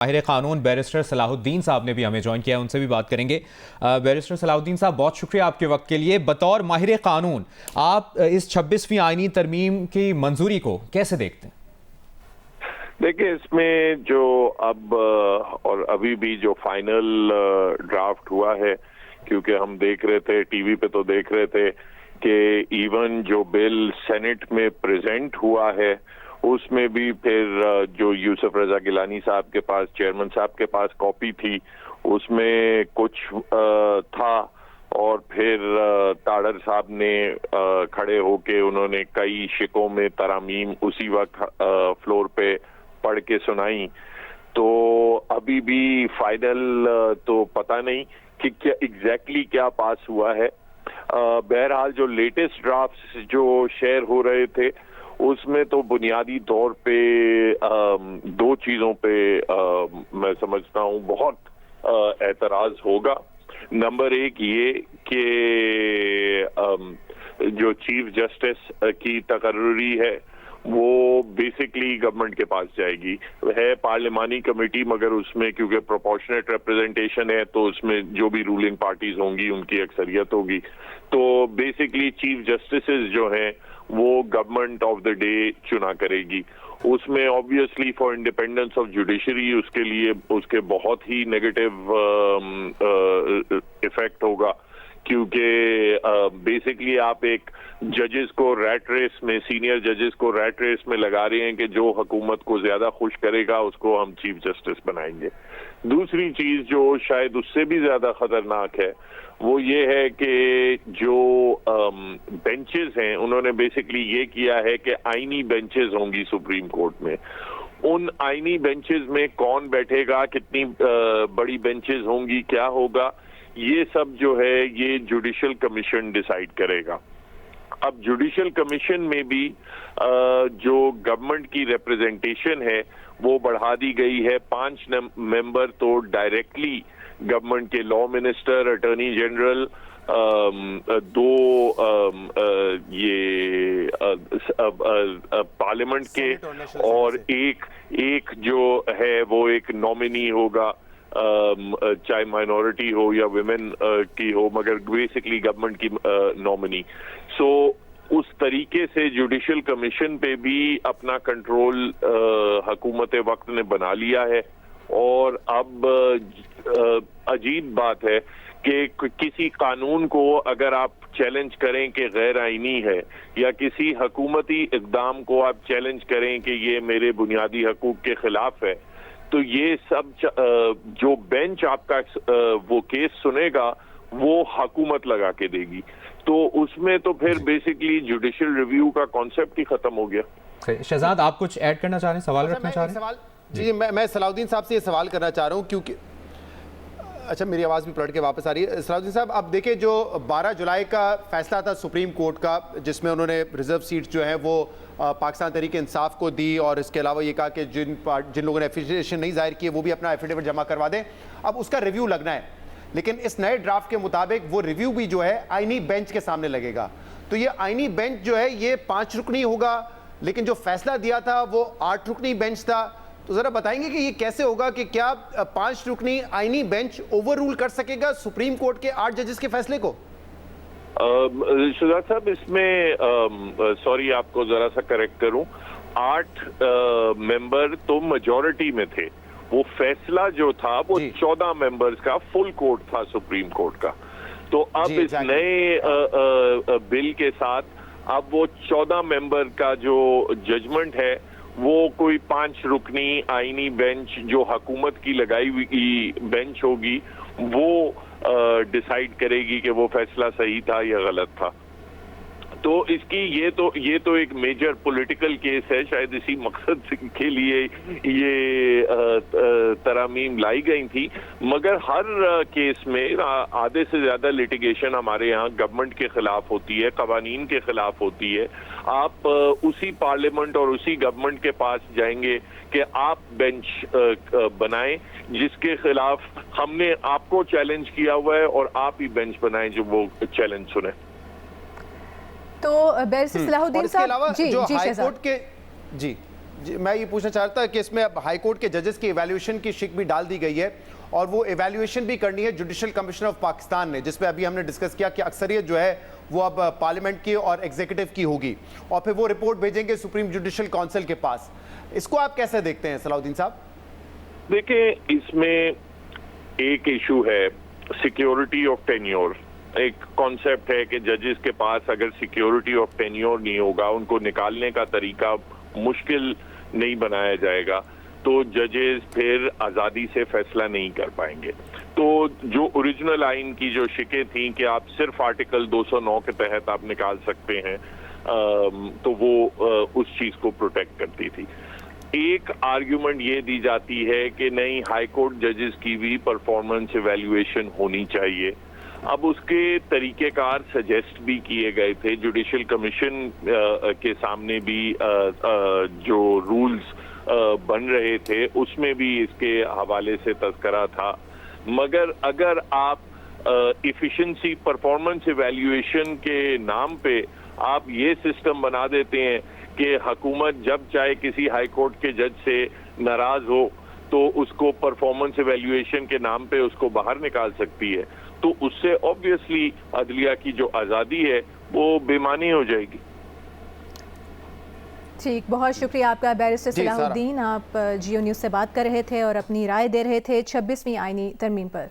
माहिर कानून बैरिस्टर सलाहुद्दीन साहब ने भी हमें ज्वाइन किया है, उनसे भी बात करेंगे। बैरिस्टर सलाहुद्दीन साहब, बहुत शुक्रिया आपके वक्त के लिए। बतौर माहिर कानून आप इस 26वीं आईनी तरमीम की मंजूरी को कैसे देखते हैं? देखिए, इसमें जो अब और अभी भी जो फाइनल ड्राफ्ट हुआ है, क्योंकि हम देख रहे थे टीवी पे तो देख रहे थे कि इवन जो बिल सेनेट में प्रेजेंट हुआ है उसमें भी फिर जो यूसुफ रजा गिलानी साहब के पास, चेयरमैन साहब के पास कॉपी थी, उसमें कुछ था और फिर ताड़र साहब ने खड़े होके उन्होंने कई शिकों में तरामीम उसी वक्त फ्लोर पे पढ़ के सुनाई। तो अभी भी फाइनल तो पता नहीं कि क्या एग्जैक्टली क्या पास हुआ है। बहरहाल जो लेटेस्ट ड्राफ्ट्स जो शेयर हो रहे थे उसमें तो बुनियादी तौर पे दो चीजों पे मैं समझता हूँ बहुत एतराज होगा। नंबर एक ये कि जो चीफ जस्टिस की तकर्री है वो बेसिकली गवर्नमेंट के पास जाएगी, है पार्लिमानी कमेटी, मगर उसमें क्योंकि प्रोपोर्शनेट रिप्रेजेंटेशन है तो उसमें जो भी रूलिंग पार्टीज होंगी उनकी अक्सरियत होगी। तो बेसिकली चीफ जस्टिस जो हैं वो गवर्नमेंट ऑफ द डे चुना करेगी। उसमें obviously for independence of judiciary उसके लिए उसके बहुत ही नेगेटिव इफेक्ट होगा, क्योंकि बेसिकली आप एक जजेस को रैट रेस में, सीनियर जजेस को रैट रेस में लगा रहे हैं कि जो हुकूमत को ज्यादा खुश करेगा उसको हम चीफ जस्टिस बनाएंगे। दूसरी चीज जो शायद उससे भी ज्यादा खतरनाक है वो ये है कि जो बेंचेस हैं उन्होंने बेसिकली ये किया है कि आईनी बेंचेस होंगी सुप्रीम कोर्ट में। उन आईनी बेंचेस में कौन बैठेगा, कितनी बड़ी बेंचेस होंगी, क्या होगा, ये सब जो है ये जुडिशल कमीशन डिसाइड करेगा। अब जुडिशल कमीशन में भी जो गवर्नमेंट की रिप्रेजेंटेशन है वो बढ़ा दी गई है। 5 मेंबर तो डायरेक्टली गवर्नमेंट के law minister, attorney general, 2 parliament के, और एक जो है वो एक नॉमिनी होगा, चाहे माइनॉरिटी हो या विमेन की हो, मगर बेसिकली गवर्नमेंट की नॉमिनी। सो उस तरीके से जुडिशल कमीशन पे भी अपना कंट्रोल हुकूमत वक्त ने बना लिया है। और अब अजीब बात है कि किसी कानून को अगर आप चैलेंज करें कि गैर आईनी है, या किसी हुकूमती इक़दाम को आप चैलेंज करें कि ये मेरे बुनियादी हकूक के खिलाफ है, तो ये सब जो बेंच आपका वो केस सुनेगा वो हुकूमत लगा के देगी। तो उसमें तो फिर बेसिकली जुडिशियल रिव्यू का कॉन्सेप्ट ही खत्म हो गया। शहजाद, आप कुछ ऐड करना चाह रहे हैं, सवाल रखना चाह रहे हैं? जी, मैं सलाहुद्दीन साहब से ये सवाल करना चाह रहा हूँ, क्योंकि अच्छा मेरी आवाज़ भी पलट के वापस आ रही है। सलाहुद्दीन साहब, अब देखिए जो 12 जुलाई का फैसला था सुप्रीम कोर्ट का, जिसमें उन्होंने रिजर्व सीट जो है वो पाकिस्तान तहरीक इंसाफ को दी, और इसके अलावा ये कहा कि जिन लोगों ने एफिलिएशन नहीं जाहिर की वो भी अपना एफिडेविट जमा करवा दें। अब उसका रिव्यू लगना है, लेकिन इस नए ड्राफ्ट के मुताबिक वो रिव्यू भी जो है आईनी बेंच के सामने लगेगा। तो ये आईनी बेंच जो है ये 5 रुकनी होगा, लेकिन जो फैसला दिया था वो 8 रुकनी बेंच था। तो जरा बताएंगे कि ये कैसे होगा कि क्या 5 रुकनी आईनी बेंच ओवर रूल कर सकेगा सुप्रीम कोर्ट के 8 जजेस के फैसले को? शुजात साहब, इसमें सॉरी आपको जरा सा करेक्ट करूं, 8 मेंबर तो मेजॉरिटी में थे। वो फैसला जो था वो 14 मेंबर्स का फुल कोर्ट था सुप्रीम कोर्ट का। तो अब इस नए बिल के साथ अब वो 14 मेंबर का जो जजमेंट है वो कोई 5 रुकनी आईनी बेंच जो हुकूमत की लगाई हुई बेंच होगी वो डिसाइड करेगी कि वो फैसला सही था या गलत था। तो इसकी ये तो एक मेजर पॉलिटिकल केस है, शायद इसी मकसद के लिए ये तरामीम लाई गई थी। मगर हर केस में आधे से ज्यादा लिटिगेशन हमारे यहाँ गवर्नमेंट के खिलाफ होती है, कवानीन के खिलाफ होती है। आप उसी पार्लियामेंट और उसी गवर्नमेंट के पास जाएंगे कि आप बेंच बनाएं जिसके खिलाफ हमने आपको चैलेंज किया हुआ है, और आप ही बेंच बनाएं जो वो चैलेंज सुने। तो बैरिस्टर सलाहुद्दीन साहब, जी, जो हाई कोर्ट के जी मैं ये पूछना चाहता कि इसमें अब हाई कोर्ट के जजेस की इवैल्यूएशन की शिक भी डाल दी गई है और वो इवैल्यूएशन भी करनी है जुडिशल कमीशन ऑफ पाकिस्तान ने, जिसपे अभी हमने डिस्कस किया कि अक्सरियत जो है वो अब पार्लियामेंट की और एग्जीक्यूटिव की होगी और फिर वो रिपोर्ट भेजेंगे सुप्रीम जुडिशल काउंसिल के पास। इसको आप कैसे देखते हैं सलाउद्दीन साहब? देखिए, इसमें एक इशू है सिक्योरिटी ऑफ टेन्योर। एक कॉन्सेप्ट है कि जजेस के पास अगर सिक्योरिटी ऑफ टेन्योर नहीं होगा, उनको निकालने का तरीका मुश्किल नहीं बनाया जाएगा, तो जजेस फिर आज़ादी से फैसला नहीं कर पाएंगे। तो जो ओरिजिनल आइन की जो शिकें थी कि आप सिर्फ आर्टिकल 209 के तहत आप निकाल सकते हैं, तो वो उस चीज़ को प्रोटेक्ट करती थी। एक आर्ग्यूमेंट ये दी जाती है कि नहीं, हाई कोर्ट जजेस की भी परफॉर्मेंस इवैल्यूएशन होनी चाहिए। अब उसके तरीकेकार सजेस्ट भी किए गए थे, जुडिशल कमीशन के सामने भी जो रूल्स बन रहे थे उसमें भी इसके हवाले से तज़करा था। मगर अगर आप इफिशिएंसी परफॉर्मेंस इवैल्यूएशन के नाम पे आप ये सिस्टम बना देते हैं कि हुकूमत जब चाहे किसी हाई कोर्ट के जज से नाराज हो तो उसको परफॉर्मेंस इवैल्यूएशन के नाम पे उसको बाहर निकाल सकती है, तो उससे ऑब्वियसली अदलिया की जो आज़ादी है वो बेमानी हो जाएगी। ठीक, बहुत शुक्रिया आपका बैरिस्टर सलाहुद्दीन। आप जियो न्यूज़ से बात कर रहे थे और अपनी राय दे रहे थे 26वीं आईनी तरमीम पर।